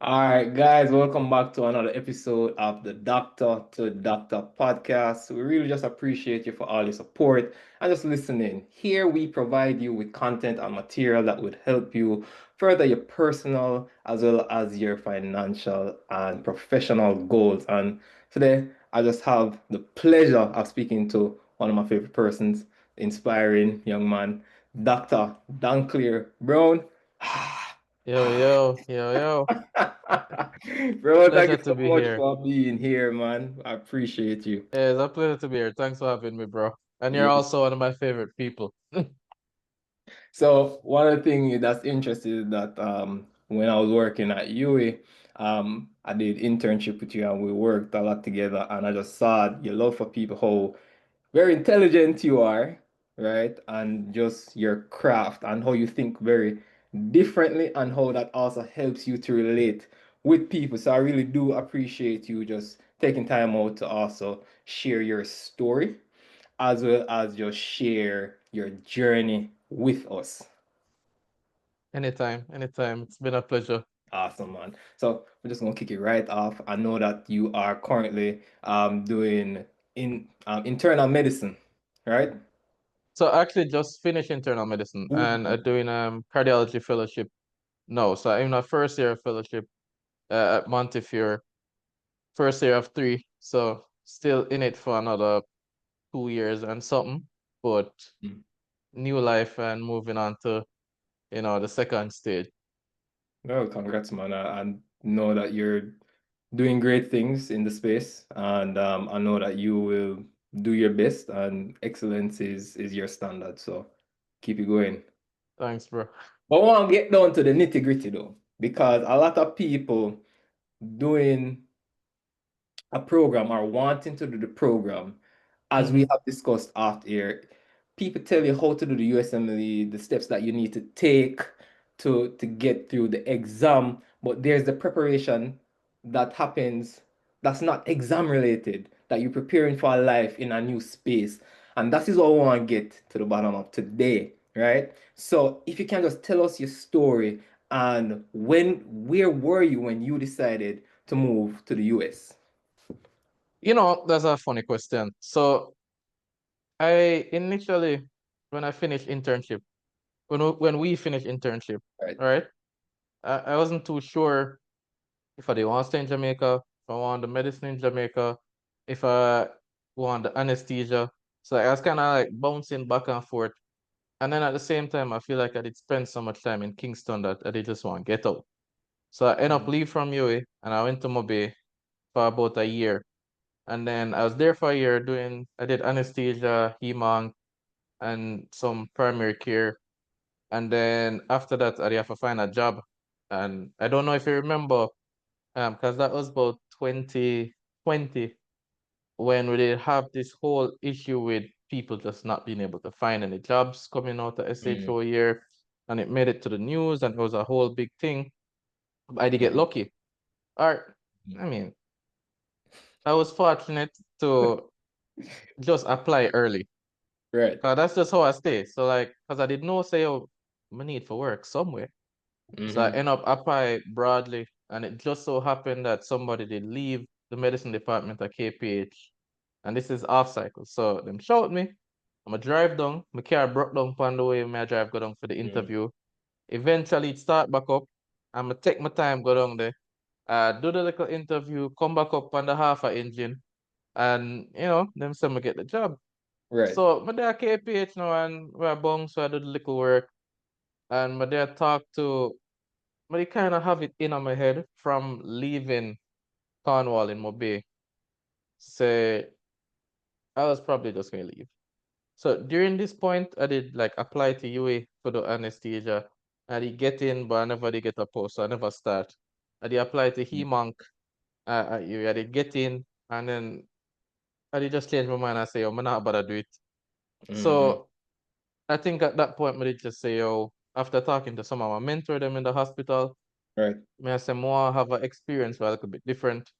All right, guys, welcome back to another episode of the Doctor to Doctor podcast. We really just appreciate you for all your support and just listening. Here, we provide you with content and material that would help you further your personal as well as your financial and professional goals. And today, I just have the pleasure of speaking to one of my favorite persons, inspiring young man, Dr. Donclair Brown. Yo, yo, yo, yo. Bro, thank you Pleasure so to be much here. for being here, man. I appreciate you. It's a pleasure to be here. Thanks for having me, bro. And you're Yeah. also one of my favorite people. So one of the things that's interesting is that when I was working at UA, I did internship with you and we worked a lot together and I just saw your love for people, how very intelligent you are, right? And just your craft and how you think very differently and how that also helps you to relate with people. So I really do appreciate you just taking time out to also share your story as well as just share your journey with us. Anytime, anytime. It's been a pleasure. Awesome, man. So we're just gonna kick it right off. I know that you are currently doing internal medicine, right? So I actually just finished internal medicine and Ooh. doing cardiology fellowship now. So I'm in my first year of fellowship at Montefiore, first year of three. So still in it for another 2 years and something, but new life and moving on to, the second stage. Well, congrats, man. I know that you're doing great things in the space, and I know that you will do your best, and excellence is your standard. So keep it going. Thanks, bro. But I want to get down to the nitty-gritty though, because a lot of people doing a program or wanting to do the program, as we Mm-hmm. have discussed off here, people tell you how to do the USMLE, the steps that you need to take to get through the exam, but there's the preparation that happens that's not exam related, that you're preparing for a life in a new space. And that is what I want to get to the bottom of today, right? So if you can just tell us your story and where were you when you decided to move to the US? That's a funny question. So I initially, when I finished internship, when we finished internship, Right. right? I wasn't too sure if I did want to stay in Jamaica, if I want the medicine in Jamaica, if I want the anesthesia. So I was kind of like bouncing back and forth. And then at the same time, I feel like I did spend so much time in Kingston that I did just want to get out. So I ended up leave from UA and I went to Mobay for about a year. And then I was there for a year I did anesthesia, hemonc, and some primary care. And then after that, I have to find a job. And I don't know if you remember, because that was about 2020 when we did have this whole issue with people just not being able to find any jobs coming out of Mm, SHO year. And it made it to the news and it was a whole big thing. I did get mm, lucky. Or, I mm. mean, I was fortunate to just apply early. Right. Cause that's just how I stay. So like, cause I didn't know say, oh, I need for work somewhere. So I Mm-hmm. end up apply broadly, and it just so happened that somebody did leave the medicine department at KPH, and this is off cycle. So them shout me. I'm a drive down. My car broke down on the way. I drive go down for the Mm, interview. Eventually, it start back up. I'm gonna take my time go down there. Do the little interview. Come back up on the half a engine, and them say me get the job. right. So my dad KPH now and we're bong, so I do the little work and my dad talk to but I kind of have it in on my head from leaving Cornwall in Mobay. Say I was probably just gonna leave. So during this point I did like apply to UA for the anesthesia. I did get in but I never did get a post, so I never start. I did apply to HEMONC at UA. I did get in and then I did just change my mind and say, oh, I'm not about to do it. Mm-hmm. So I think at that point, I did just say, yo, after talking to some of my mentor them in the hospital, Right. may I say more have an experience where a little bit different,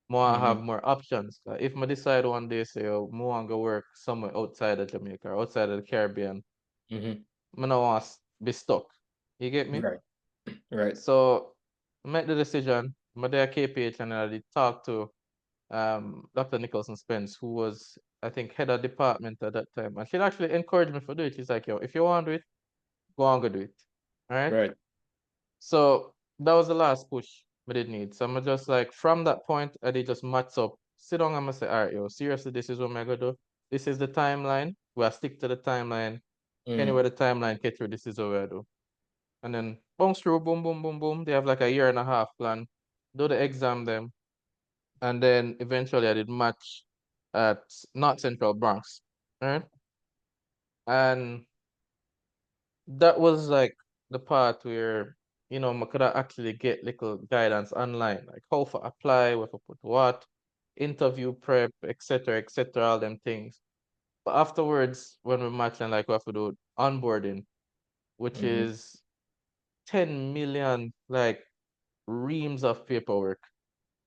more Mm-hmm. have more options. If I decide one day, say, oh, more want to work somewhere outside of Jamaica or outside of the Caribbean, Mm-hmm. I don't want to be stuck. You get me? Right. Right. So make the decision. I'm there KPH and I did talk to Dr. Nicholson Spence, who was, I think, head of department at that time. And she actually encouraged me to do it. She's like, yo, if you want to do it, go on, go do it. All right. Right. So that was the last push I did need. So I'm just like, from that point, I did just match up, sit down and I'm gonna say, all right, yo, seriously, this is what I'm gonna do. This is the timeline. We'll stick to the timeline. Mm. Anywhere the timeline get through, this is what I do. And then bounce through, boom, boom, boom, boom. They have like a year and a half plan. Do the exam them. And then eventually I did match at North Central Bronx. Right? And that was like the part where, I could actually get little guidance online, like how to apply, where to put what, interview prep, etc., all them things. But afterwards, when we match and like we have to do onboarding, which Mm-hmm. is 10 million like reams of paperwork.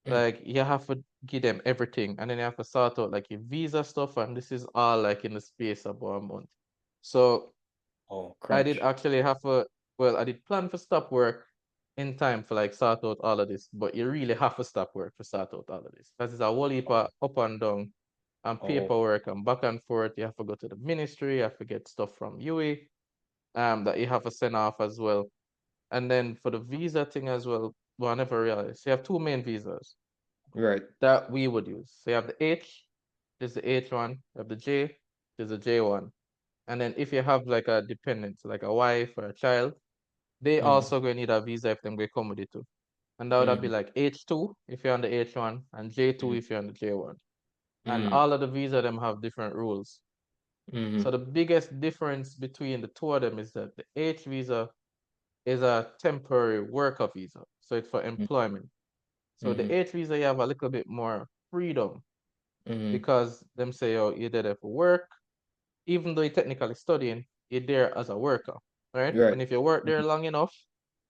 Mm. Like you have to give them everything, and then you have to sort out like your visa stuff, and this is all like in the space of 1 month. So Oh, I did crunch. actually have to, well, I did plan for stop work in time for like sort out all of this, but you really have to stop work to sort out all of this. Because it's a whole heap of up and down and Oh, paperwork and back and forth. You have to go to the ministry, you have to get stuff from UE that you have to send off as well. And then for the visa thing as well, I never realized you have two main visas right. that we would use. So you have the H, there's the H1, you have the J, there's the J1. And then if you have like a dependent, like a wife or a child, they Mm-hmm. also going to need a visa if them going come with it too. And that would be Mm-hmm. like H2 if you're on the H1 and J2 if you're on the J1. And Mm-hmm. all of the visa them have different rules. So Mm-hmm. the biggest difference between the two of them is that the H visa is a temporary worker visa. So it's for employment. So the Mm-hmm. H visa, you have a little bit more freedom Mm-hmm. because them say, oh, you're there for work, even though you're technically studying, you're there as a worker, right? Right. And if you work there Mhm. long enough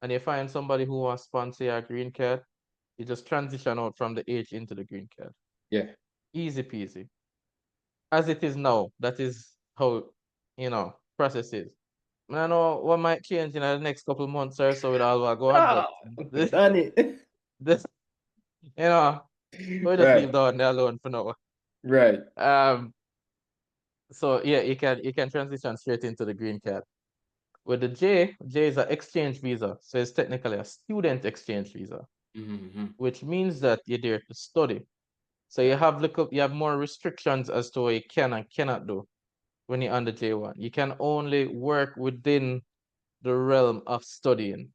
and you find somebody who wants to sponsor your green card, you just transition out from the H into the green card. Yeah. Easy peasy. As it is now, that is how, process is. I know what might change in the next couple of months or so with all what go on, but Ah, this, Danny. this, we'll just Right. leave that one there alone for now. Right. Um, so yeah, you can transition straight into the green card. With the J is an exchange visa, so it's technically a student exchange visa, Mm-hmm. which means that you're there to study. So Yeah. you have more restrictions as to what you can and cannot do when you're on the J1. You can only work within the realm of studying.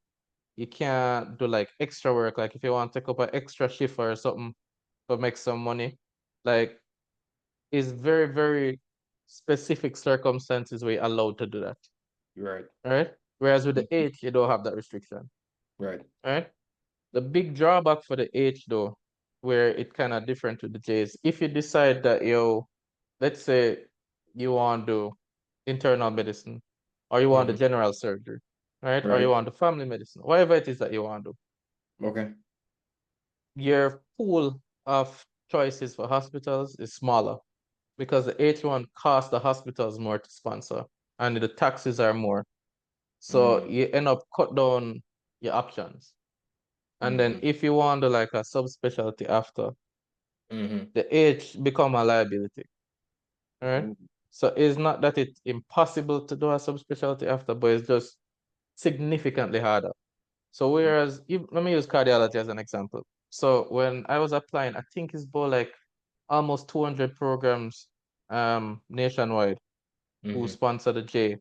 You can't do like extra work, like if you want to take up an extra shift or something to make some money, like is very, very specific circumstances where you're allowed to do that. Right. Right? Whereas with the Mhm. H, you don't have that restriction. Right. Right? The big drawback for the H though, where it kind of different to the J is if you decide that let's say you want to do internal medicine or you want the Mm-hmm. general surgery, right? Or you Right. want the family medicine, whatever it is that you want to do, Okay. your pool of choices for hospitals is smaller because the H1 costs the hospitals more to sponsor and the taxes are more. So Mm-hmm. you end up cut down your options. And then Mm-hmm. if you want to like a subspecialty after, Mm-hmm. the H become a liability. All right. Oh, So it's not that it's impossible to do a subspecialty after, but it's just significantly harder. So whereas let me use cardiology as an example. So when I was applying, I think it's about like almost 200 programs nationwide who mm-hmm. sponsor the J.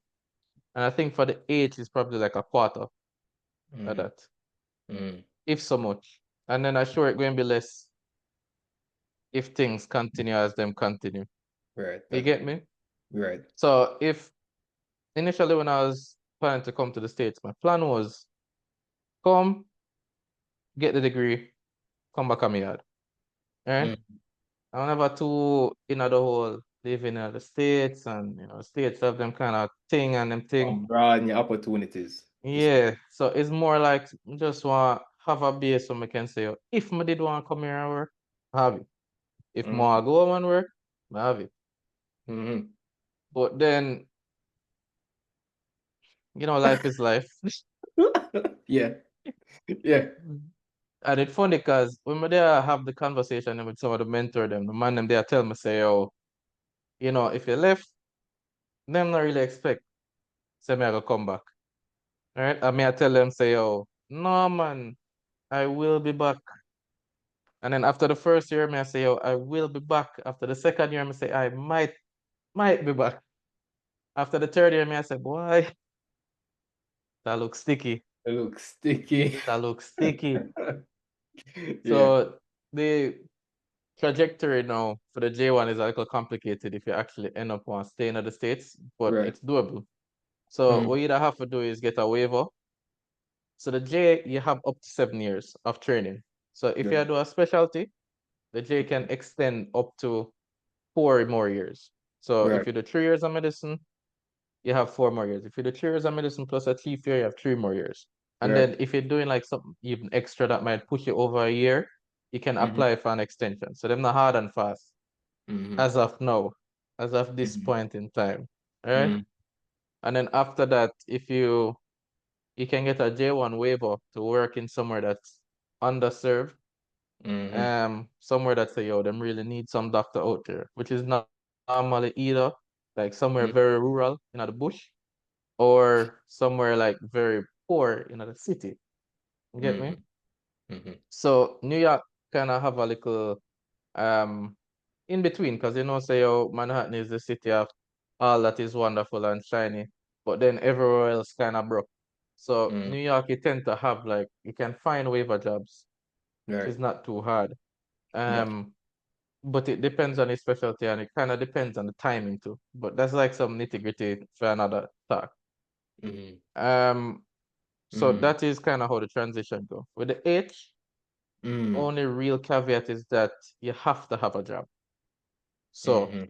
And I think for the H is probably like a quarter of Mm-hmm. that, Mm-hmm. if so much. And then I'm sure it's going to be less if things continue as them continue. Right. You That's get me? right. So if initially when I was planning to come to the States, my plan was come, get the degree, come back on my yard. Right? Mm. I never too in the whole living in the States and States have them kind of thing and them thing. Broaden your opportunities. This way. Yeah. So it's more like just want have a base so I can say, "Oh, if I did want to come here and work, I have it. If more Mm-hmm. go home and work, I have it. Mm-hmm. But then, life is life. Yeah. Yeah. And it's funny because when me there have the conversation with some of the mentor them, the man them there tell me say, oh, if you left, them not really expect say me I go come back. All right. I tell them say, oh, no man, I will be back. And then after the first year, I say, oh, I will be back. After the second year, I say I might be back. After the third year, I say, boy, that looks sticky. It looks sticky. That looks sticky. Yeah, So the trajectory now for the J1 is a little complicated if you actually end up on staying in the States, but right. it's doable. So Mm, what you either have to do is get a waiver. So the J, you have up to 7 years of training. So if you right, do a specialty, the J can extend up to 4 more years. So if right, you do 3 years of medicine, you have 4 more years. If you do 3 years of medicine plus a chief year, you have 3 more years. And right. then if you're doing like something even extra that might push you over a year, you can Mm-hmm, apply for an extension. So them not hard and fast mm-hmm, as of now, as of this mm-hmm, point in time. All right. mm-hmm, And then after that, if you can get a J1 waiver to work in somewhere that's underserved, mm-hmm, somewhere that say, yo, them really need some doctor out there, which is not normally either like somewhere very rural in the bush or somewhere like very poor in the city. You get mm-hmm, me? mm-hmm. So New York kind of have a little um in between because say oh Manhattan is the city of all that is wonderful and shiny, but then everywhere else kind of broke. So Mm, New York you tend to have like you can find waiver jobs, which right. is not too hard. Gotcha. Um but it depends on the specialty and it kind of depends on the timing too. But that's like some nitty-gritty for another talk. Mm-hmm, Um so mm-hmm, that is kind of how the transition go. With the H, mm-hmm, only real caveat is that you have to have a job. So mm-hmm,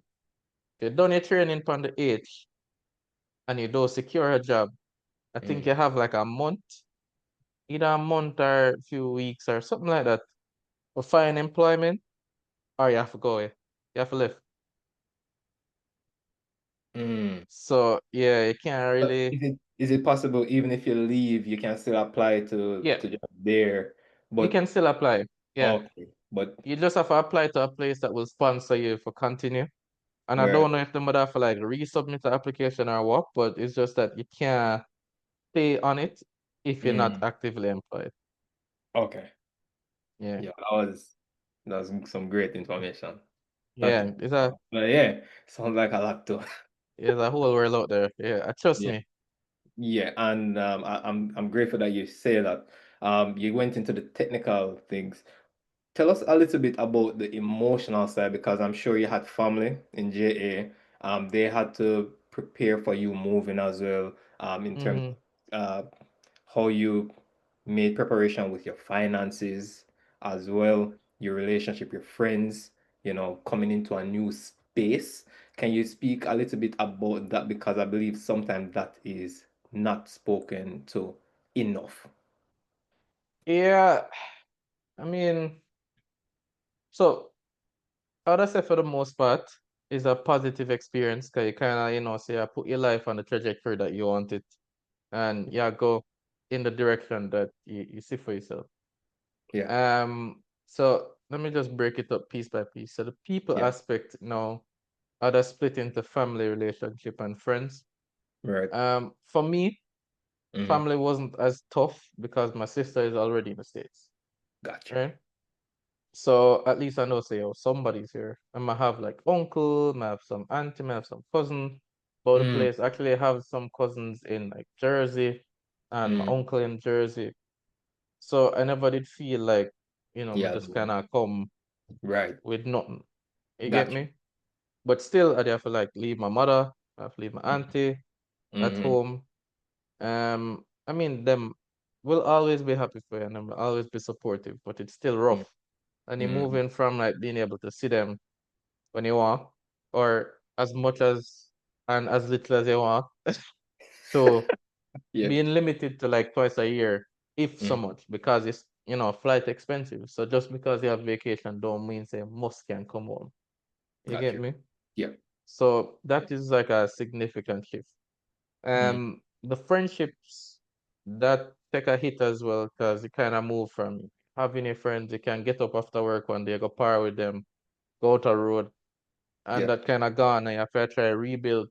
if you done your training on the H and you don't secure a job, I think mm-hmm. you have like a month, either a month or a few weeks or something like that for find employment, or you have to go away. You have to live. Mm. So yeah, you can't But really is it possible even if you leave, you can still apply to yeah, job there? you But can still apply. Yeah. okay, but You just have to apply to a place that will sponsor you for continue. And I right. don't know if the would have to like resubmit the application or what, but it's just that you can't stay on it if you're not Mm. actively employed. Okay. Yeah. Yeah, that was some great information. That's Yeah. but yeah, sounds like a lot too. There's a whole world out there. Yeah. Trust Yeah. me. Yeah, and I'm grateful that you say that. You went into the technical things. Tell us a little bit about the emotional side because I'm sure you had family in JA. They had to prepare for you moving as well. In terms Mm-hmm. of how you made preparation with your finances as well, your relationship, your friends, coming into a new space. Can you speak a little bit about that? Because I believe sometimes that is not spoken to enough. Yeah. I mean, so I would say for the most part, is a positive experience because you kind of, say I put your life on the trajectory that you want it and yeah, go in the direction that you see for yourself. Yeah, So let me just break it up piece by piece. So the people yeah, aspect now are the split into family, relationship, and friends. right. For me, Mm-hmm. family wasn't as tough because my sister is already in the States, Gotcha. right? So at least I know, say, oh, somebody's here. I might have like uncle, I have some auntie, I have some cousin about the Mm, place. Actually, I have some cousins in like Jersey and my mm, uncle in Jersey. So I never did feel like, me yeah, just kind of come right. with nothing. You get Gotcha. me? But still, I have to like leave my mother, I have to leave my auntie at Mm-hmm. home. I mean, them will always be happy for you and them will always be supportive, but it's still rough. And you're Mm-hmm. moving from like being able to see them when you want, or as much as and as little as you want, to Yeah. being limited to like twice a year, if so Mm, much, because it's flight expensive. So just because you have vacation don't mean say must can come home. You got get you. me? Yeah. So that is like a significant shift. Mm, The friendships that take a hit as well because you kind of move from having your friends, you can get up after work one day, go par with them, go out a road, and Yeah. that kind of gone, and you have to try to rebuild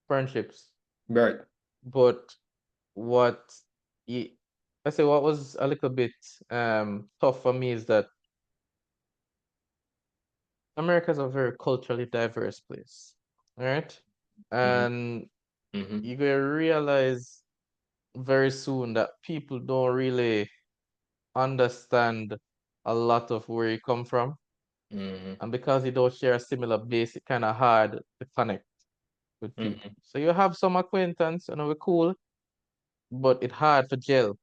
friendships. Right. But what you, I say what was a little bit tough for me is that America is a very culturally diverse place. All right. Mm-hmm. And Mm-hmm. you're gonna realize very soon that people don't really understand a lot of where you come from. Mm-hmm. And because you don't share a similar base, it's kind of hard to connect with people. Mm-hmm. So you have some acquaintance, we're cool, but it's hard for gel.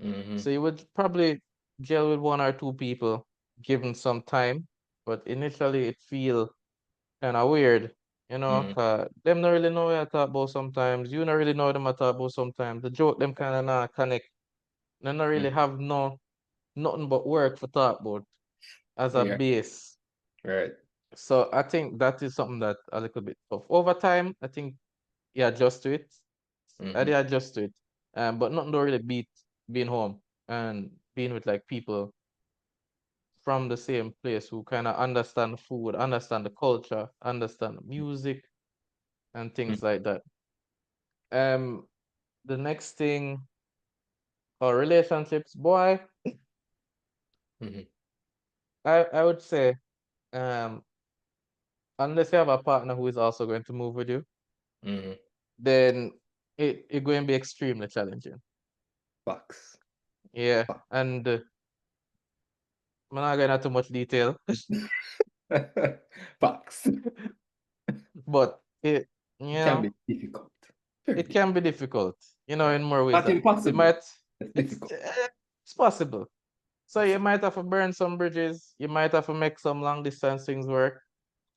Mm-hmm. So you would probably gel with one or two people given some time, but initially it feel kind of weird, Mm-hmm. 'cause them not really know what I talk about sometimes. You not really know them I talk about sometimes. The joke them kind of not connect. They not really Mm-hmm. have nothing but work for talk about as a Yeah. base. Right. So I think that is something that a little bit tough. Over time, I think you adjust to it. I did Mm-hmm. adjust to it. But nothing don't really beat being home and being with like people from the same place who kind of understand food, understand the culture, understand the music and things like that. Um, the next thing or relationships, boy, Mm-hmm. I would say, um, unless you have a partner who is also going to move with you, Mm-hmm. then it going to be extremely challenging. Facts. Yeah, Facts. and I'm not going into too much detail, Facts. but you It can be know, difficult. Very it can difficult. be difficult, Right. in more ways. Not It impossible. might, It's it's difficult. it's possible. So you Possible. might have to burn some bridges. You might have to make some long distance things work.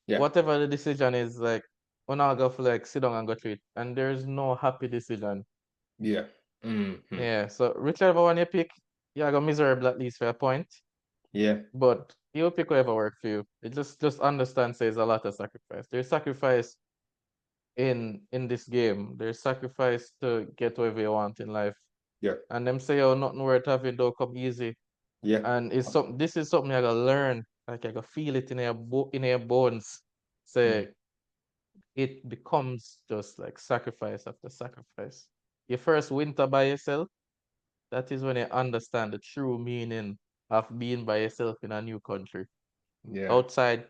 Yeah. Whatever the decision is, like, when I go for like sit down and go through it, and there's no happy decision. Yeah. Mm-hmm. Yeah. So whichever one you pick, you go miserable at least for a point. Yeah. But you'll pick whatever work for you. It just understand says a lot of sacrifice. There's sacrifice in this game. There's sacrifice to get whatever you want in life. Yeah. And them say, oh, nothing worth having don't come easy. Yeah. And it's something this is something I gotta learn. Like I gotta feel it in in your bones. Mm. Say it becomes just like sacrifice after sacrifice. Your first winter by yourself, that is when you understand the true meaning of being by yourself in a new country. Yeah. Outside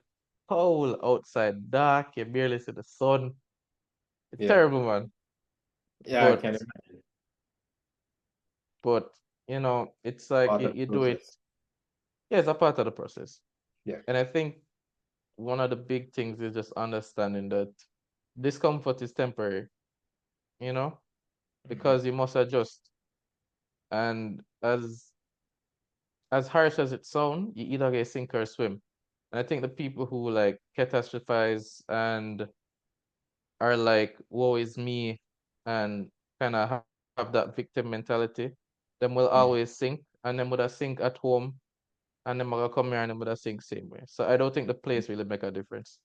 cold, outside dark, you barely see the sun. It's Yeah. terrible, man. Yeah. I can But imagine. but it's like Part of you the do it. process. Yeah, it's a part of the process. Yeah. And I think one of the big things is just understanding that discomfort is temporary, you know, Mm-hmm. because you must adjust. And as harsh as it sounds, you either get sink or swim. And I think the people who like catastrophize and are like, woe is me, and kind of have that victim mentality, them will always Mm-hmm. sink, and them would have sink at home, and them gonna come here and them would have sink same way. So I don't think the place really make a difference.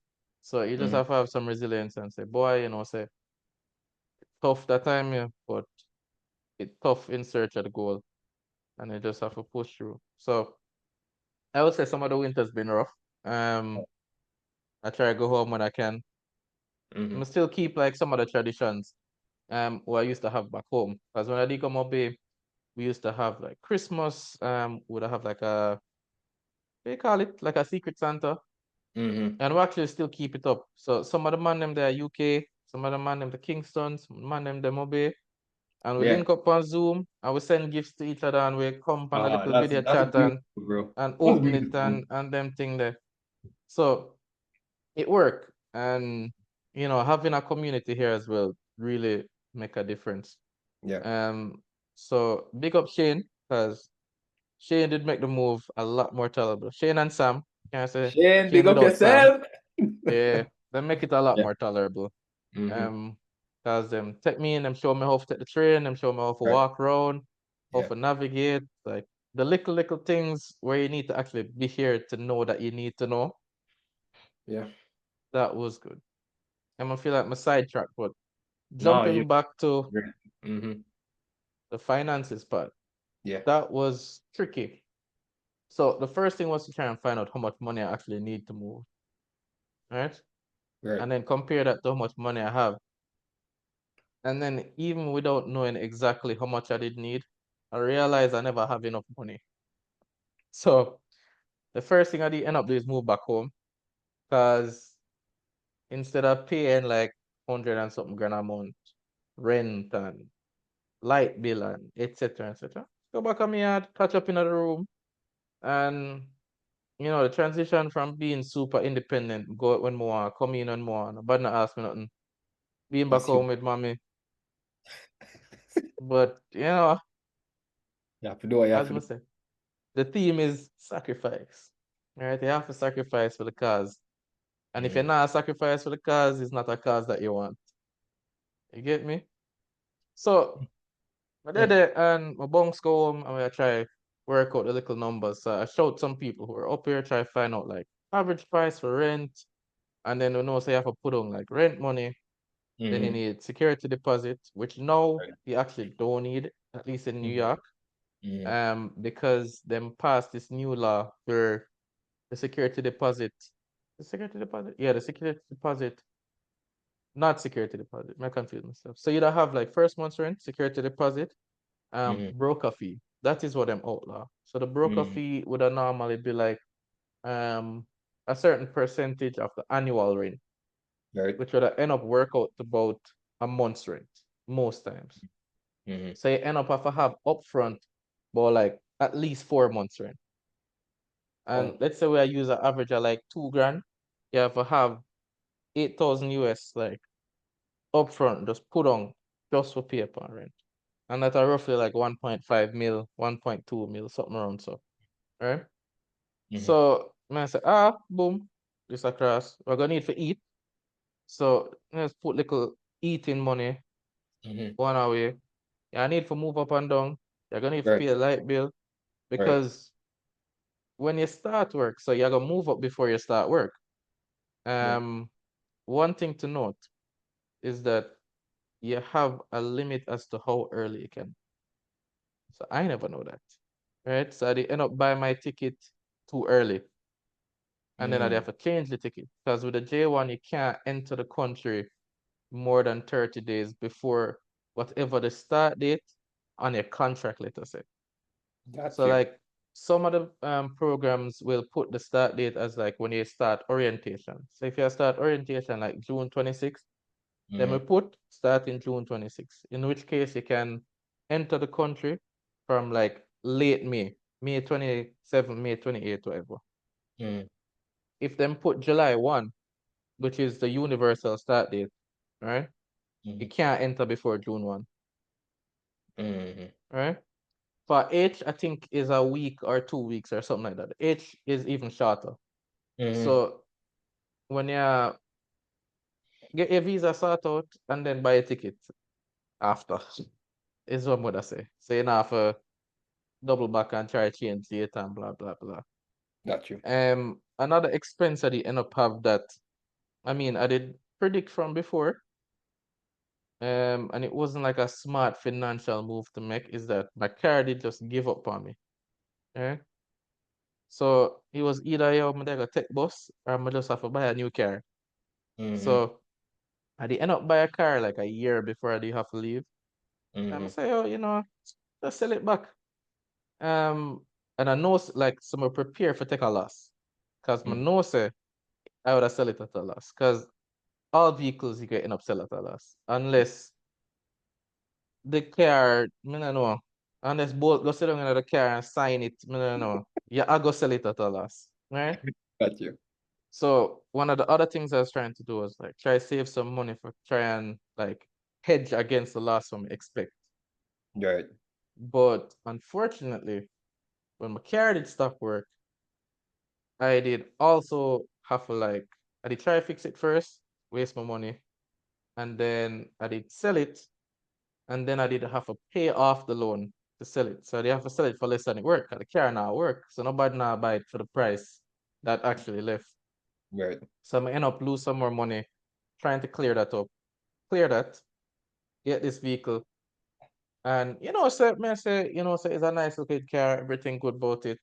So you just Mm-hmm. have to have some resilience and say, boy, say tough that time, yeah, but it tough in search of the goal, and you just have to push through. So I would say some of the winter's been rough. Um, I try to go home when I can. Mm-hmm. I still keep like some of the traditions what I used to have back home. Because when I did come up here, we used to have like Christmas, would have like they call it like a secret Santa. Mm-hmm. And we actually still keep it up. So some of the man them there UK, some of the man them the Kingston, some of the man them Obey. And we Yeah. link up on Zoom and we send gifts to each other and we come on a Ah, little that's video that's chat beautiful, bro. and That's open it beautiful. and them thing there. So it worked. And having a community here as well really make a difference. Yeah. So big up Shane, because Shane did make the move a lot more tolerable. Shane and Sam, can I say Shane, big Shane up without Sam? yourself. Yeah, they make it a lot Yeah. more tolerable. Mm-hmm. Um, because them take me in, them show me how to take the train, them show me how to Right. walk around, how Yeah. to navigate, like the little things where you need to actually be here to know that you need to know. Yeah. That was good. I'm gonna feel like my sidetrack, but No, you jumping back to great. Mm-hmm. the finances part. Yeah. That was tricky. So the first thing was to try and find out how much money I actually need to move, right? Right. And then compare that to how much money I have. And then even without knowing exactly how much I did need, I realized I never have enough money. So the first thing I did end up doing is move back home because instead of paying like 100 and something grand a month, rent and light bill and etc. Go back on my yard, catch up in the room, and the transition from being super independent, go out when more, come in when more, nobody not ask me nothing. Being back It's you. home with mommy. But You have to do what you have as to I do. say, the theme is sacrifice. Right? You have to sacrifice for the cause. And if you're Mm. not sacrifice for the cause, it's not a cause that you want. You get me? So I did Mm. it and my bunks go home and I try work out the little numbers. So I showed some people who are up here, try to find out like average price for rent. And then say you have to put on like rent money. Then you Mm-hmm. need security deposit, which now Right. you actually don't need, at least in New Mm-hmm. York. Because them passed this new law where the security deposit, the security deposit, not security deposit. I confuse myself. So you don't have like first month's rent, security deposit, Mm-hmm. broker fee. That is what them outlaw. So the broker Mm-hmm. fee would normally be like um a certain percentage of the annual rent, Right. which would end up work out to about a month's rent most times. Mm-hmm. So you end up have to have upfront, but like at least 4 months rent. And Wow. let's say we use an average of like 2 grand, you have to have 8,000 US like upfront, just put on just for paper and rent. And that's roughly like 1.5 mil, 1.2 mil, something around so. Right? Mm-hmm. So man say, boom, this across. We're gonna need to eat. So let's put little eating money Mm-hmm. one away. Yeah, I need to move up and down. You're gonna need to Right. pay a light bill Right. because when you start work, so you're gonna move up before you start work. Yeah. Um, one thing to note is that you have a limit as to how early you can. So I never know that. Right? So I end up buying my ticket too early. And then I Mm. have to change the ticket. Because with the J1, you can't enter the country more than 30 days before whatever the start date on your contract, let us say. Got So you. like some of the programs will put the start date as like when you start orientation. So if you start orientation like June 26th, then we Mm. put start in June 26th, in which case you can enter the country from like late May, May 27th, May 28th, whatever. Mm. If them put July 1, which is the universal start date, right? You Mm. can't enter before June 1, Mm. right? For H, I think is a week or 2 weeks or something like that. H is even shorter. Mm. So when you get your visa sort out and then buy a ticket after, is what I say. So you don't have to double back and try to change later and blah blah blah. Got you. Another expense that you end up have that I did predict from before, and it wasn't like a smart financial move to make, is that my car did just give up on me. Yeah. So it was either I'm gonna take bus or I'm just have to buy a new car. Mm-hmm. So I did end up buy a car like a year before I did have to leave. And I Mm-hmm. say, oh, just sell it back. Um, and I know like some are prepared for take a loss. Cause I Mm. know say I would have sell it at a loss. Cause all vehicles you can end up sell at a loss. Unless the car, I don't know. Unless both go sit down in the car and sign it, I don't know. Yeah, I go sell it at a loss. Right? Got you. So one of the other things I was trying to do was like try save some money for try and like hedge against the loss from expect. Right. But unfortunately, when my car did stop work, I did also have to like I did try fix it first, waste my money, and then I did sell it, and then I did have to pay off the loan to sell it. So they have to sell it for less than it work. 'Cause the car now work, so nobody now buy it for the price that actually left. Right. So I end up lose some more money trying to clear that up, clear that, get this vehicle, And say it's a nice looking car, everything good about it.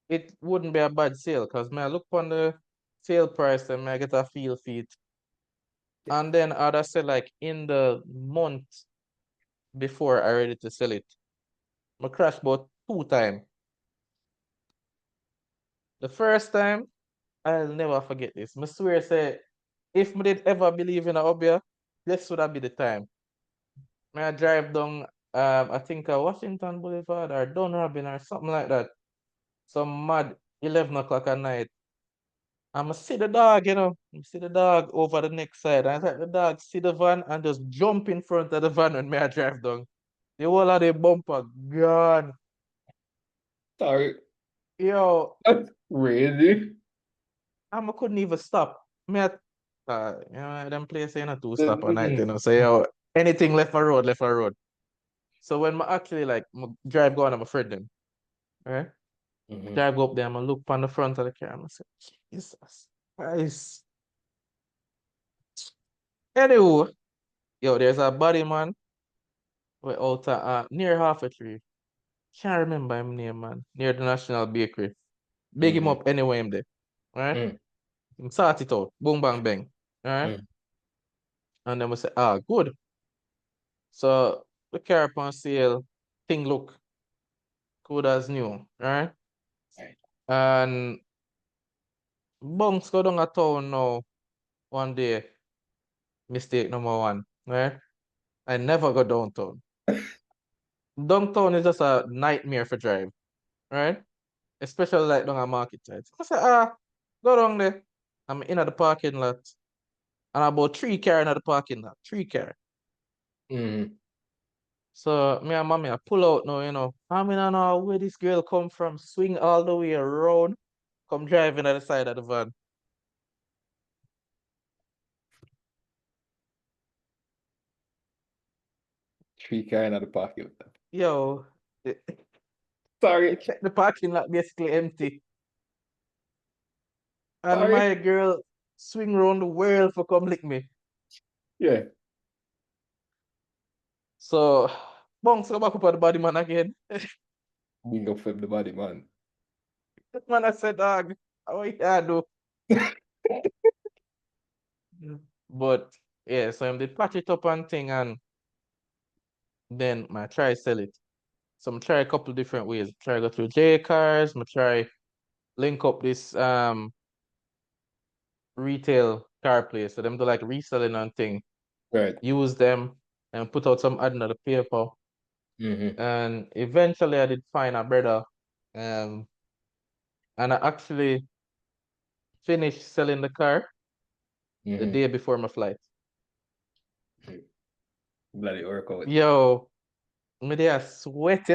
It wouldn't be a bad sale because I look on the sale price and I get a feel for it. Yeah. And then I'd say like in the month before I ready to sell it, I crash about 2 times. The first time, I'll never forget this. I swear say if I did ever believe in a hobby, this would have be the time. I drive down I think Washington Boulevard or Dunrobin or something like that. Some mad 11 o'clock at night. I'ma see the dog, I see the dog over the next side. I let the dog see the van and just jump in front of the van when I drive down. The whole of the bumper gone. Sorry. Yo, That's crazy. I couldn't even stop. Me at them place ain't a two stop at night, Mm-mm. So anything left a road, left a road. So when I actually like drive go on, I'm afraid them, right? Mm-hmm. Drive go up there, I'm look on the front of the car, I'm say, Jesus Christ. Anyway, yo, there's a body man. We're out near half a tree. Can't remember him name, man. Near the National Bakery. Big him Mm-hmm. up anyway him there. Alright? Mm-hmm. Him sort it out. Boom bang bang. Alright? And then we say, good. So the car upon sale, thing look good as new. Alright? Right. And bunks go down a town now one day. Mistake number one. Right? I never go downtown. Downtown is just a nightmare for drive. Right? Especially like down a market side. I say, go down there. I'm in at the parking lot. And about 3 car in the parking lot. 3 car. Mm-hmm. So me and mommy I pull out now, I mean, I know where this girl come from. Swing all the way around. Come driving at the side of the van. 3 car in the pocket. Yo, you Sorry. check the parking lot basically empty. And Sorry. my girl swing around the world for come lick me. Yeah. So bounce go back up on the body man again. We go flip the body, man. That man I said, dog, how you do? But yeah, so I'm did patch it up and thing and then I try sell it. So I'm try a couple different ways. Try go through J cars, I try link up this retail car place. So them do like reselling and thing. Right. Use them and put out some ad in the paper. Mm-hmm. And eventually I did find a brother. Um and I actually finished selling the car the Mm-hmm. day before my flight. Bloody work out. Yo, me there sweat,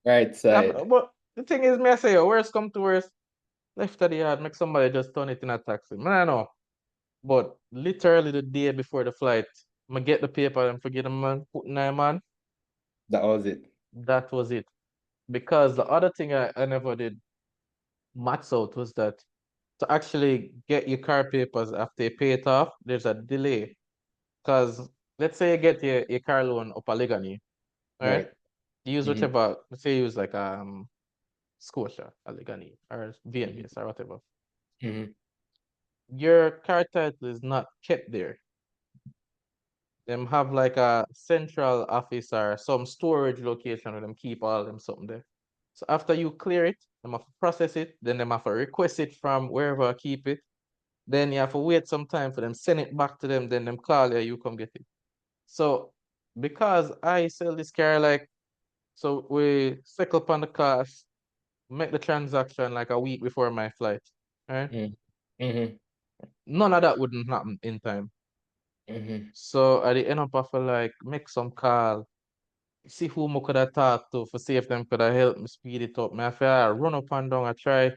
Right side. But the thing is, me I say, worst come to worst, left at the yard, make somebody just turn it in a taxi. Man, I know. But literally the day before the flight, I get the paper and forget them, man, put nine man. That was it. That was it. Because the other thing I never did max out was that to actually get your car papers after you pay it off, there's a delay. Because let's say you get your car loan up a Legany, right? Right. You use Mm-hmm. whichever, let's say you use like Scotia, Allegheny, or Mm-hmm. VNBS or whatever. Mm-hmm. Your car title is not kept there. Them have like a central office or some storage location where them keep all them something there. So after you clear it, them have to process it, then them have to request it from wherever I keep it. Then you have to wait some time for them, send it back to them, then them call you, you come get it. So because I sell this car like so we settle upon the cost, make the transaction like a week before my flight. Right? Mm-hmm. None of that wouldn't happen in time. Mm-hmm. So at the end up of like make some call, see who I could have talked to for see if them could have helped me speed it up. Me I feel I run up and down, I try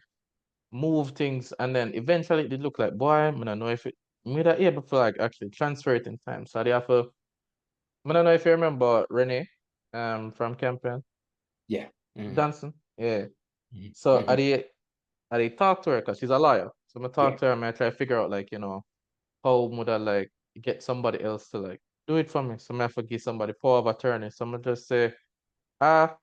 move things and then eventually it did look like boy, I don't know if it me that able to like actually transfer it in time. So I have to I don't know if you remember Renee from campaign Yeah. Mm-hmm. dancing. Yeah. So Mm-hmm. I talk to her because she's a lawyer. So I talk Yeah. to her and I try to figure out like, how would I like get somebody else to like do it for me? So I have to give somebody power of attorney. So I just say, Mhm.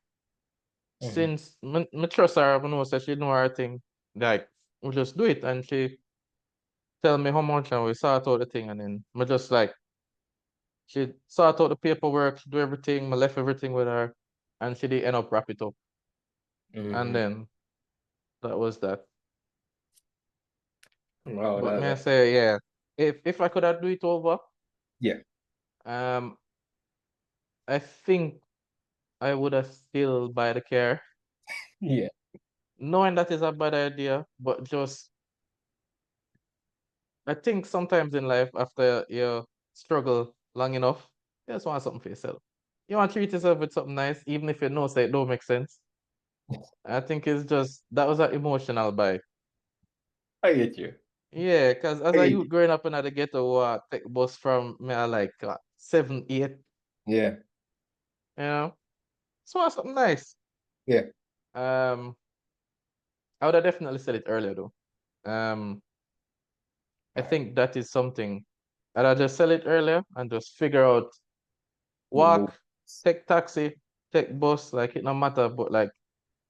Since me trust her, I know that she know her thing. Like, we just do it, and she tell me how much, and we sort out the thing, and then me just like she sort out the paperwork, she do everything, me left everything with her, and she did end up wrap it up, and Mhm. then that was that. Wow, But may I that say, yeah, if I could have do it over, yeah. um, I think I would have still buy the car, Yeah. knowing that is a bad idea, but just I think sometimes in life, after you struggle long enough, you just want something for yourself. You want to treat yourself with something nice, even if you know say it don't make sense. I think it's just that was an emotional buy. I get you. Yeah, because as I a get youth you. growing up in the ghetto, take bus from me like 7, 8, Yeah. you know, so want something nice. Yeah. Um, I would have definitely said it earlier though. I All right. think that is something that I just sell it earlier and just figure out The move. walk, take taxi, take bus, like it no matter, but like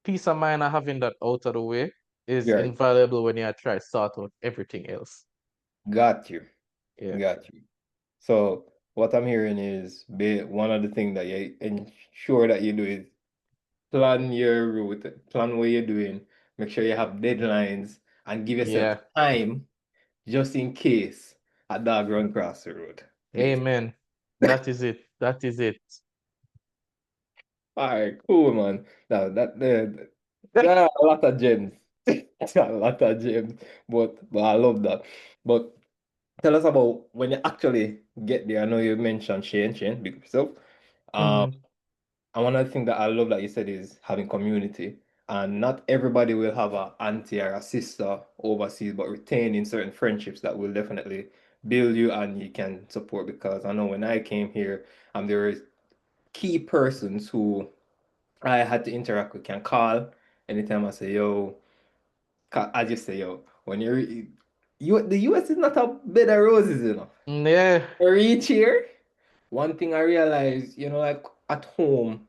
peace of mind of having that out of the way is Yeah. invaluable when you try to sort out everything else. Got you. Yeah. Got you. So what I'm hearing is one of the things that you ensure that you do is plan your route, plan what you're doing, make sure you have deadlines, and give yourself Yeah. time just in case a dog run across the road. Please. Amen. That is it. That is it. All right, cool, man. Now there are a lot of gems. A lot of gems, but I love that. But tell us about when you actually get there. I know you mentioned Shane, big yourself. Um, Hmm. and one of the things that I love that you said is having community. And not everybody will have a auntie or a sister overseas, but retaining certain friendships that will definitely build you and you can support. Because I know when I came here, there were key persons who I had to interact with, can call anytime I say, yo, I just say, yo, when the US is not a bed of roses, you know. Yeah. I reach here, one thing I realize, like at home,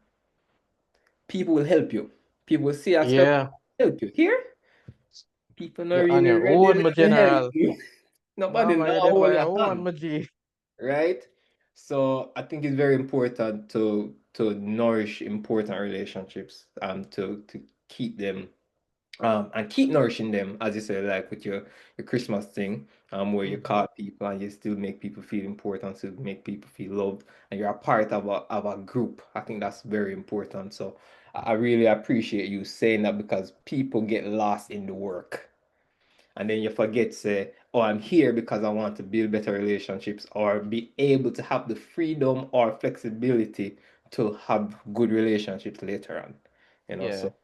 people will help you. People will see us Yeah. help you. Here, people not You're on really your ready own, my to help general. you. No, Nobody man, now you're there hold on your your own, hand, my G. right? So I think it's very important to nourish important relationships, to keep them and keep nourishing them, as you said, like with your Christmas thing, where you Hmm. call people and you still make people feel important, to make people feel loved, and you're a part of a group. I think that's very important. So I really appreciate you saying that because people get lost in the work, and then you forget say, oh, I'm here because I want to build better relationships or be able to have the freedom or flexibility to have good relationships later on. Yeah. So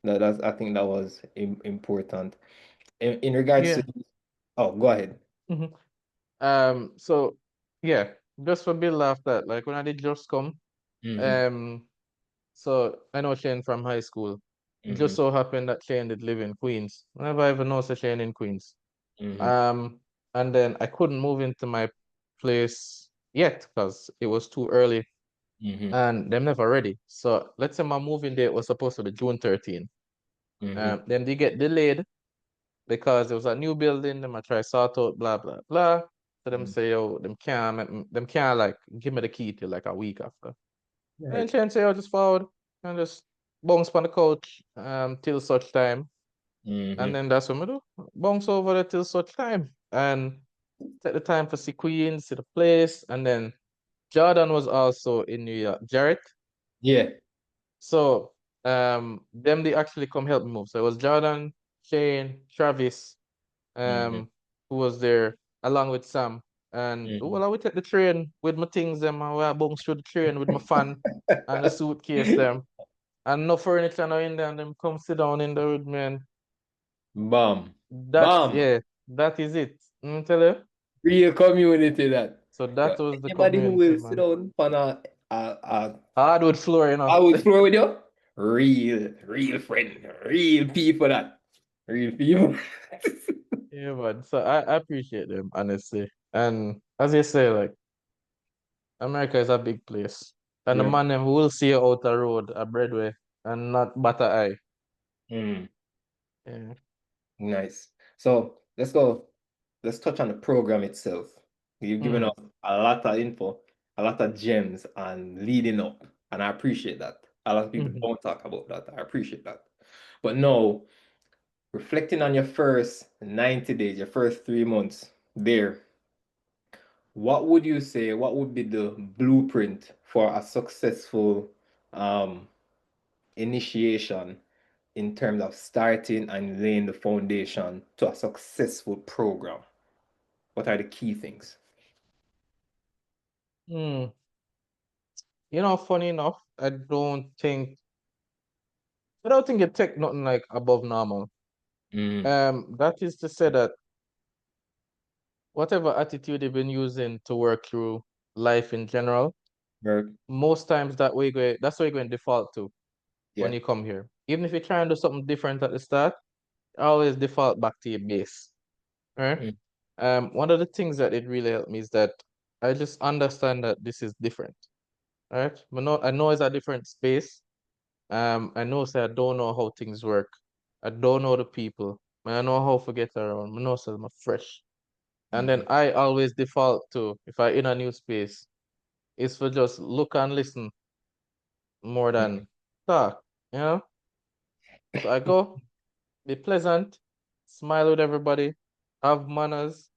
that's I think that was important. In regards to Yeah. oh, go ahead. Hmm. So yeah, just for Bill laugh that, like when I did just come, Mm-hmm. um, so I know Shane from high school. It just Mm-hmm. so happened that Shane did live in Queens. I never even know Shane in Queens. Mm-hmm. Um, and then I couldn't move into my place yet because it was too early Mm-hmm. and them never ready. So let's say my moving date was supposed to be June 13. Mm-hmm. Then they get delayed because it was a new building. Them I try sort out blah blah blah. So them say yo, them can't like give me the key till like a week after. And then Right. Shane say yo, just forward and just bounce on the couch till such time. And Mm-hmm. then that's what I do. Bounce over there till such time. And take the time for see Queen, see the place, and then Jordan was also in New York. Jarrett. Yeah. So them they actually come help me move. So it was Jordan, Shane, Travis, Mm-hmm. who was there along with Sam. And Mm-hmm. well, I would take the train with my things them and I bounce through the train with my fan and the suitcase them. And no furniture no in there and them come sit down in there with me and Bam. that's Bam. yeah, that is it. Tell you. Real community that. So Yo, that was the anybody who community, will sit man. down on a Hardwood floor, I would floor with you. Real friend, real people that. Real people. Yeah, man. So I appreciate them, honestly. And as you say, like America is a big place. And the Yeah. man them will see you out the road a breadway and not batter eye. Mm. Yeah. Nice. So let's go. Let's touch on the program itself. You've given Mm. us a lot of info, a lot of gems, and leading up, and I appreciate that. A lot of people Mhm. don't talk about that. I appreciate that. But no, reflecting on your first 90 days, your first 3 months there, what would you say? What would be the blueprint for a successful um, initiation in terms of starting and laying the foundation to a successful program? What are the key things? Mm. You know, funny enough, I don't think you take nothing like above normal. Mm, That is to say that whatever attitude you've been using to work through life in general, work. most times that's what you're going to default to when Yeah. you come here. Even if you try and do something different at the start, always default back to your base. Right? Mm, One of the things that it really helped me is that I just understand that this is different. Right? I know it's a different space. I know say I don't know how things work. I don't know the people. I know how to get around. I know say I'm fresh. And then mhm, I always default to, if I in a new space, is for just look and listen more mhm, than talk, you know? So I go, be pleasant, smile with everybody, have manners,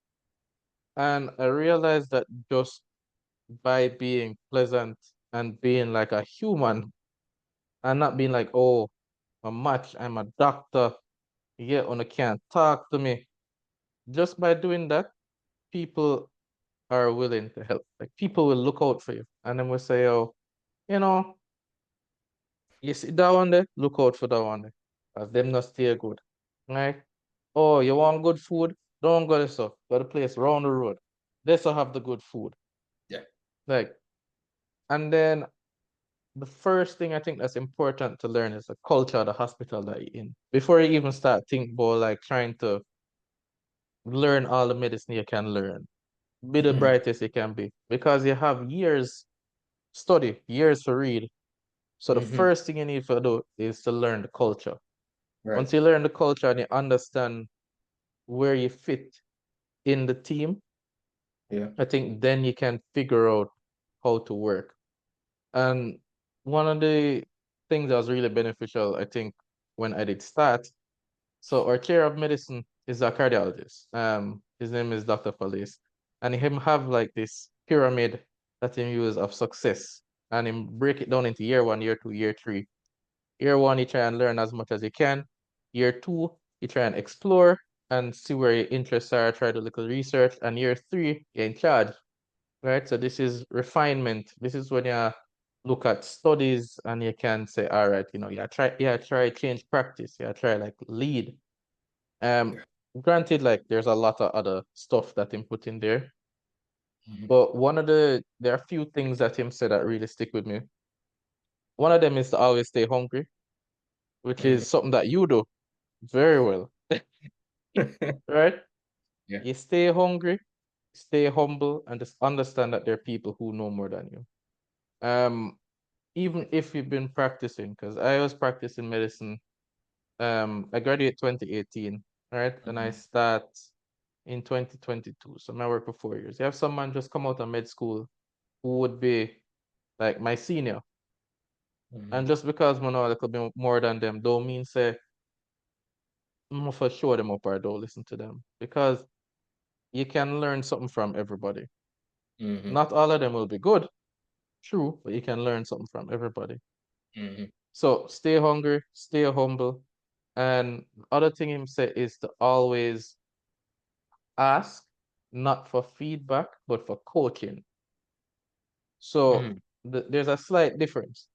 and I realize that just by being pleasant and being like a human and not being like, oh, I'm a doctor, yeah, and can't talk to me. Just by doing that, people are willing to help. Like people will look out for you. And then we say, oh, you know, you see that one there, look out for that one there. Cause them not stay good. Right? Oh, you want good food? Don't go this up. Go to place round the road. They still have the good food. yeah. Like, and then the first thing I think that's important to learn is the culture of the hospital that you're in. Before you even start think about like trying to learn all the medicine you can learn. Be the Mhm, brightest you can be. Because you have years study, years to read. So the mhm, first thing you need to do is to learn the culture. right. Once you learn the culture and you understand where you fit in the team, Yeah. I think then you can figure out how to work. And one of the things that was really beneficial, I think, when I did start, so our chair of medicine is a cardiologist. His name is Dr. Felice. And him have like this pyramid that he use of success. And him break it down into year one, year two, year three. Year one, you try and learn as much as you can. Year two, you try and explore and see where your interests are, try to do little research. And year three, you're in charge, right? So this is refinement. This is when you look at studies and you can say, all right, try change practice. Yeah, try like lead. Um, Yeah. Granted, like there's a lot of other stuff that him put in there. Mhm, But there are a few things that him said that really stick with me. One of them is to always stay hungry, which mhm. is something that you do very well, right? Yeah. You stay hungry, stay humble, and just understand that there are people who know more than you. Um, Even if you've been practicing, because I was practicing medicine. I graduated 2018, right? And I Mhm, start in 2022. So I work for 4 years. You have someone just come out of med school who would be like my senior. And mhm, just because I know a little bit more than them, don't mean say I'm for sure them up or don't listen to them. Because you can learn something from everybody. mhm, Not all of them will be good, true, but you can learn something from everybody. mhm, So stay hungry, stay humble. And other thing him say is to always ask, not for feedback, but for coaching. So mhm, there's a slight difference.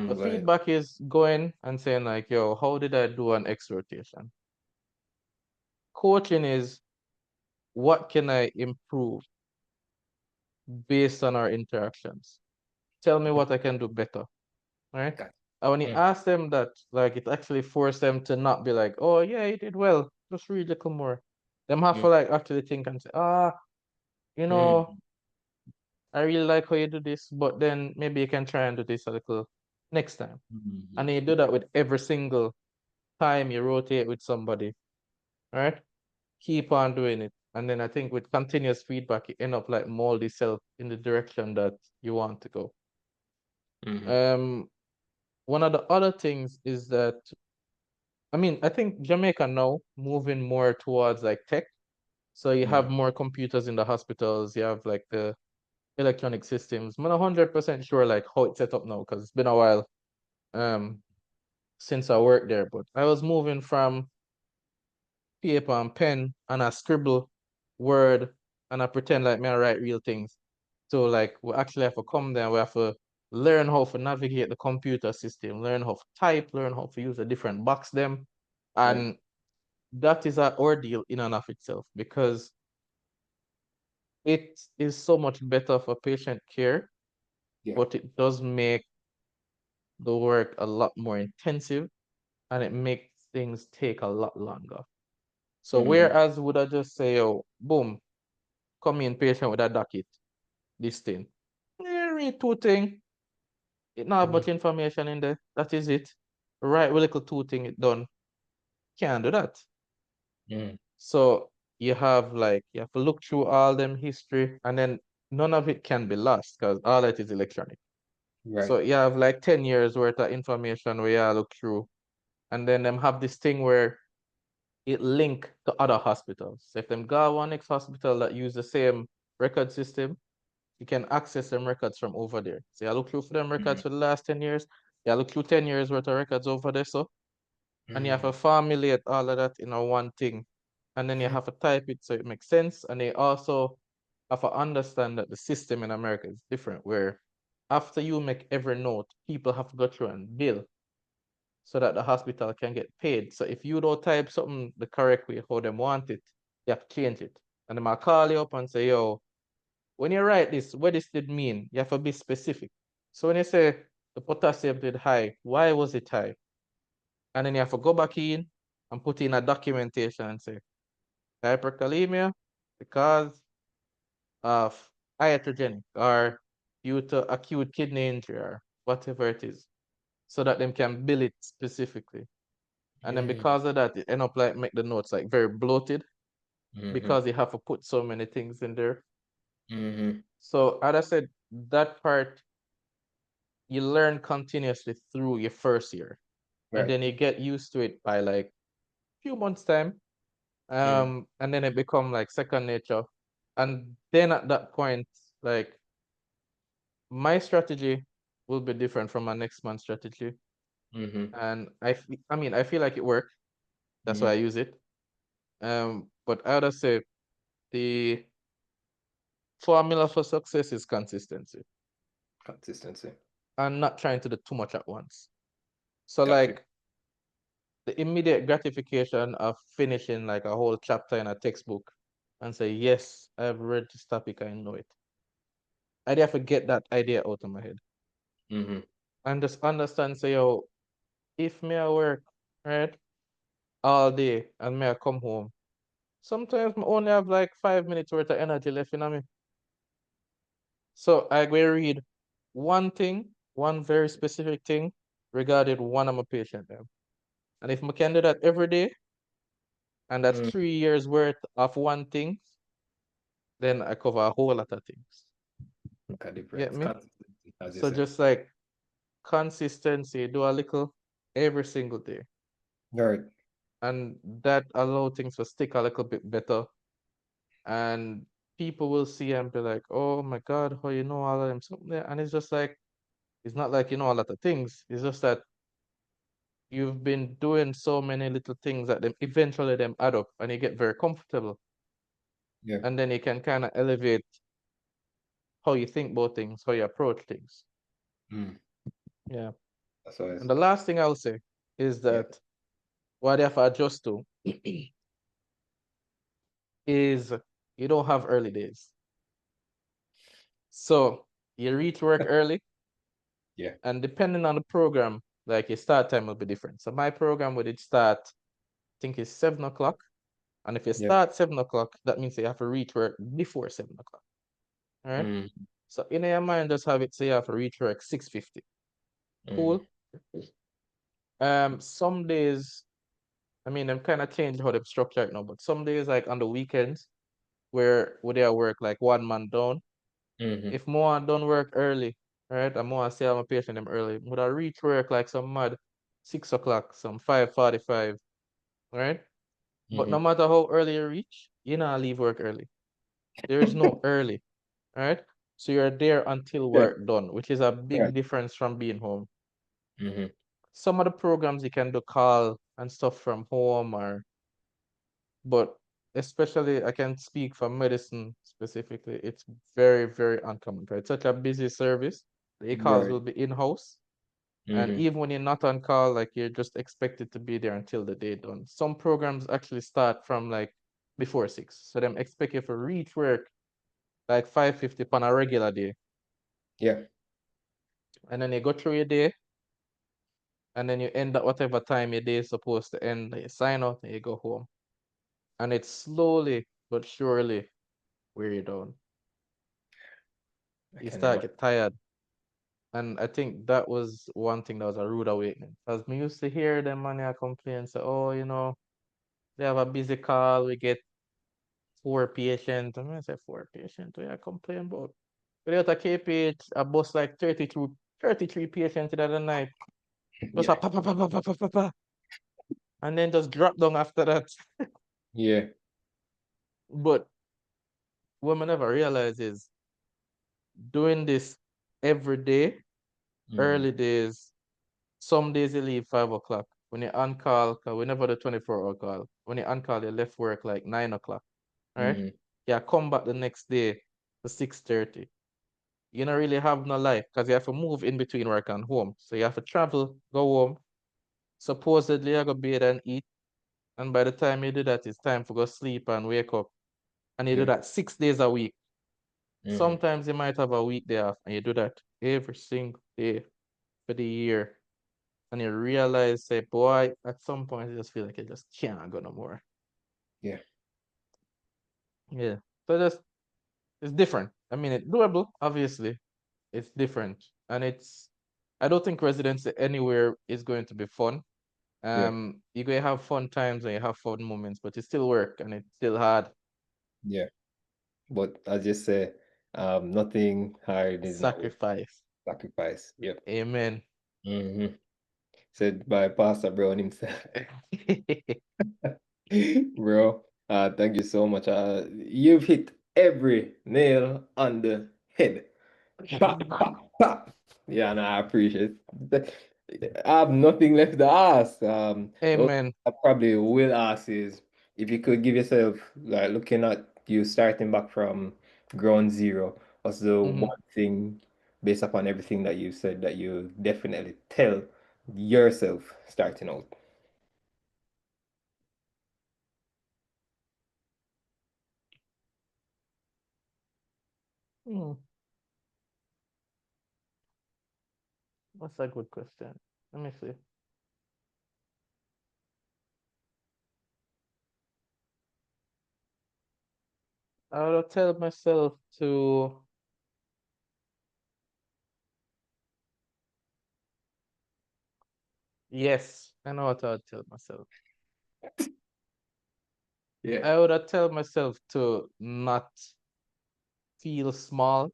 The mhm. Go ahead. feedback is going and saying like, yo, how did I do an X rotation? Coaching is what can I improve based on our interactions? Tell me what I can do better, right? Got And when you it. ask them that, like it actually forced them to not be like, oh yeah, you did well, just read a little more. Them have Mm, to like actually think and say, you know, mm, I really like how you do this, but then maybe you can try and do this a little next time. And Mhm. then you do that with every single time you rotate with somebody, all right? Keep on doing it. And then I think with continuous feedback, you end up like mold yourself in the direction that you want to go. Mhm. Um, One of the other things is that, I mean, I think Jamaica now moving more towards like tech. So you have Mhm. more computers in the hospitals, you have like the electronic systems. I'm not 100% sure like how it's set up now because it's been a while um since I worked there. But I was moving from paper and pen and I scribble word and I pretend like me I write real things. So like we actually have to come there, we have to learn how to navigate the computer system, learn how to type, learn how to use a different box them. Right. And that is an ordeal in and of itself because it is so much better for patient care, Yeah. but it does make the work a lot more intensive and it makes things take a lot longer. So Mhm. whereas would I just say, oh, boom, come in patient with a docket, this thing. Read two thing, it not have Mhm. much information in there. That is it. Right with little two thing it done. Can't do that. Mhm. So you have like you have to look through all them history and then none of it can be lost because all that is electronic. Right. So you have like 10 years worth of information where you look through. And then them have this thing where it link to other hospitals. So if them go one next hospital that use the same record system, you can access them records from over there. So you look through for them records Mhm. for the last 10 years. You look through 10 years worth of records over there. So and you have to Mhm. formulate all of that in a one thing. And then you have to type it so it makes sense. And they also have to understand that the system in America is different, where after you make every note, people have to go through and bill so that the hospital can get paid. So if you don't type something the correct way, how them want it, you have to change it. And they might call you up and say, yo, when you write this, what this did mean? You have to be specific. So when you say the potassium did high, why was it high? And then you have to go back in and put in a documentation and say hyperkalemia because of iatrogenic or due to acute kidney injury or whatever it is, so that them can bill it specifically. And then Mhm. because of that, it end up like make the notes like very bloated Mhm. because you have to put so many things in there. Mhm. So as I said, that part you learn continuously through your first year. And Right. then you get used to it by like few months time. Mhm. And then it become like second nature. And then at that point, like my strategy will be different from my next man's strategy. Mhm. And I mean, I feel like it worked. That's why I Mhm. use it. But I would say the formula for success is consistency Consistency. and not trying to do too much at once. So Got you. like the immediate gratification of finishing like a whole chapter in a textbook and say, yes, I've read this topic, I know it. I have to get that idea out of my head Mhm. and just understand, say, yo, if me I work, right, all day and me I come home, sometimes I only have like 5 minutes worth of energy left in me. So I go read one thing, one very specific thing regarding one of my patient them. And if I can do that every day, and that's Mhm. 3 years worth of one thing, then I cover a whole lot of things. Make a Get difference. me? Consistency, as you So say. just like consistency, do a little every single day. Right. And that allow things to stick a little bit better. And people will see and be like, oh my God, how you know all of them something there? And it's just like, it's not like you know a lot of things. It's just that you've been doing so many little things that them eventually them add up and you get very comfortable. Yeah. And then you can kind of elevate how you think about things, how you approach things. Mm. Yeah. That's always. And the last thing I'll say is Yeah. that what you have to adjust to is you don't have early days. So you reach work early, Yeah. and depending on the program, like your start time will be different. So my program would it start, I think it's 7 o'clock. And if you Yeah. start 7 o'clock, that means you have to reach work before 7 o'clock. All right. Mm. So in your mind, just have it say you have to reach work 6:50. Mm-hmm. Cool. Some days, I mean, I'm kind of changing how they structure it now, but some days, like on the weekends, where would they work like one man down. Mm-hmm. If more done work early, right? I'm more say I'm a patient them early. Would I reach work like some mad 6 o'clock, some 5:45, right? But no Mm-hmm. matter how early you reach, you not leave work early. There is no early, right? So you're there until Yeah. work done, which is a big Right. difference from being home. Mm-hmm. Some of the programs you can do call and stuff from home or but especially I can speak for medicine specifically, it's very, very uncommon. Right? It's such a busy service. The calls Right. will be in-house. And Mm-hmm. even when you're not on call, like you're just expected to be there until the day done. Some programs actually start from like before 6. So them expect you to reach work like 5:50 on a regular day. Yeah. And then you go through your day and then you end at whatever time your day is supposed to end. You sign out and you go home. And it's slowly but surely wear you down. I You can start imagine. get tired. And I think that was one thing that was a rude awakening. Because we used to hear them man here complain, say, oh, they have a busy call, we get 4 patients. And I say 4 patients, we are complain about. Without a KPH, a bus like 33 patients in the night. Just Yeah. a pa pa pa pa pa pa pa pa. And then just drop down after that. Yeah. But what I never realize is doing this every day, Mm-hmm. early days, some days you leave 5 o'clock. When you're on call, cause we never do 24-hour call. When you're on call, you left work like 9 o'clock. All right? Mm-hmm. Yeah, come back the next day to 6:30. You don't really have no life because you have to move in between work and home. So you have to travel, go home. Supposedly you go bed and eat. And by the time you do that, it's time to go sleep and wake up. And you do Yeah. that 6 days a week. Mm-hmm. Sometimes you might have a weekday off and you do that every single day for the year. And you realize, say, boy, at some point you just feel like you just can't go no more. Yeah. Yeah. So just it's different. I mean, it's doable, obviously. It's different. And I don't think residency anywhere is going to be fun. Yeah. You're going to have fun times and you have fun moments, but you still work and it's still hard. Yeah. But as you say, nothing hard is not worth Sacrifice. sacrifice. Yep. Amen. Mm-hmm. Said by Pastor Brown himself. Bro, thank you so much. You've hit every nail on the head. Pop, pop, pop. Yeah, no, I appreciate it. I have nothing left to ask. The only thing Amen. I probably will ask is if you could give yourself, like, looking at you starting back from ground zero, what's the Hmm. one thing, based upon everything that you said, that you definitely tell yourself starting out? Hmm. That's a good question. Let me see. I would tell myself to, yes, I know what I would tell myself. Yeah. I would tell myself to not feel small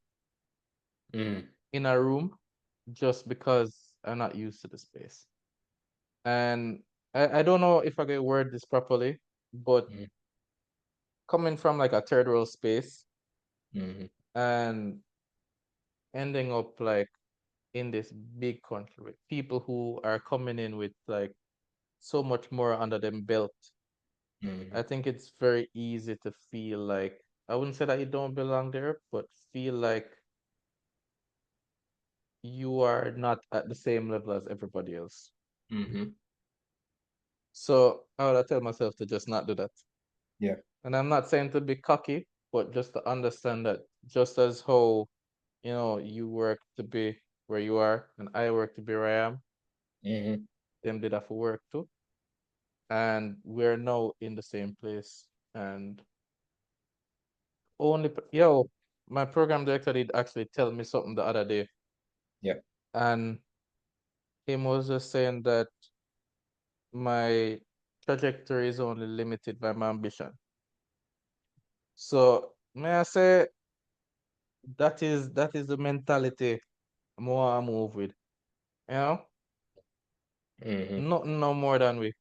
Mm, in a room just because I'm not used to the space. And I don't know if I can word this properly, but mm, coming from like a third world space mm, and ending up like in this big country with people who are coming in with like so much more under them belt, I mm, think it's very easy to feel like I wouldn't say that you don't belong there, but feel like you are not at the same level as everybody else. mm. So I would tell myself to just not do that. Yeah. And I'm not saying to be cocky, but just to understand that just as how, you work to be where you are and I work to be where I am, Mm, them did have to work too. And we're now in the same place. And yo, my program director did actually tell me something the other day, Yeah. and him was just saying that my trajectory is only limited by my ambition. So may I say that is the mentality more I move with. You know, Mm-hmm. nothing no more than we.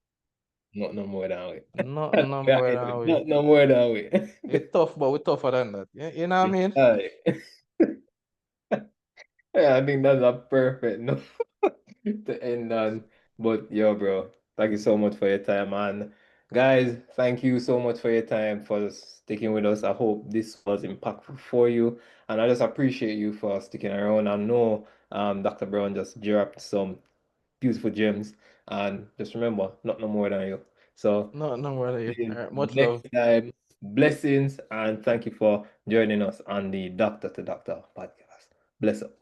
Not no more than we. Nothing no Yeah, more than we. not no more than we. It's tough, but we're tougher than that. You know what I mean? Aye. Yeah, I think that's a perfect note to end on. But yo, bro, thank you so much for your time. And guys, thank you so much for your time for sticking with us. I hope this was impactful for you. And I just appreciate you for sticking around. I know Dr. Brown just dropped some beautiful gems. And just remember, not no more than you. So Nothing no more than you. All till right, much love. next time, blessings and thank you for joining us on the Doctor to Doctor podcast. Bless up.